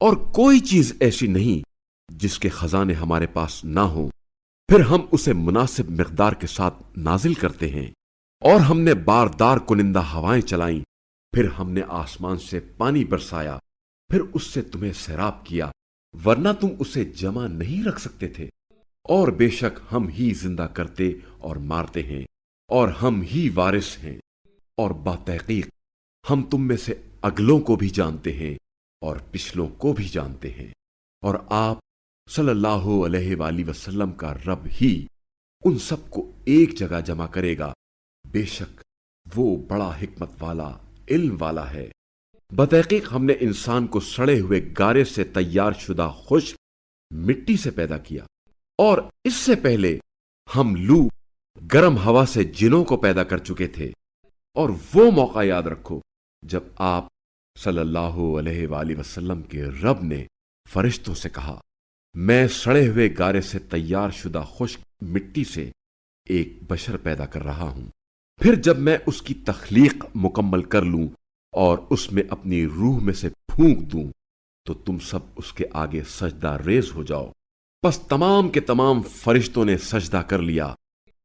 اور کوئی چیز ایسی نہیں جس کے خزانے ہمارے پاس نہ ہوں، پھر ہم اسے مناسب مقدار کے ساتھ نازل کرتے ہیں۔ اور ہم نے باردار کنندہ ہوائیں چلائیں، پھر ہم نے آسمان سے پانی برسایا، پھر اس سے تمہیں سیراب کیا، ورنہ تم اسے جمع نہیں رکھ سکتے تھے۔ اور بے شک ہم ہی زندہ کرتے اور مارتے ہیں، اور ہم ہی وارث ہیں، اور بتحقیق ہم تم میں سے اگلوں کو بھی جانتے ہیں اور پچھلوں کو بھی جانتے ہیں۔ اور آپ صلی اللہ علیہ وآلہ وسلم کا رب ہی ان سب کو ایک جگہ جمع کرے گا، بے شک وہ بڑا حکمت والا، علم والا ہے۔ بتحقیق ہم نے انسان کو سڑے ہوئے گارے سے تیار شدہ خشک مٹی سے پیدا کیا، اور اس سے پہلے ہم لو گرم ہوا سے جنوں کو پیدا کر چکے تھے۔ اور وہ موقع یاد رکھو جب آپ صلی اللہ علیہ وآلہ وسلم کے رب نے فرشتوں سے کہا، میں سڑے ہوئے گارے سے تیار شدہ خشک مٹی سے ایک بشر پیدا کر رہا ہوں، پھر جب میں اس کی تخلیق مکمل کر لوں اور اس میں اپنی روح میں سے پھونک دوں تو تم سب اس کے آگے سجدہ ریز ہو جاؤ۔ پس تمام کے تمام فرشتوں نے سجدہ کر لیا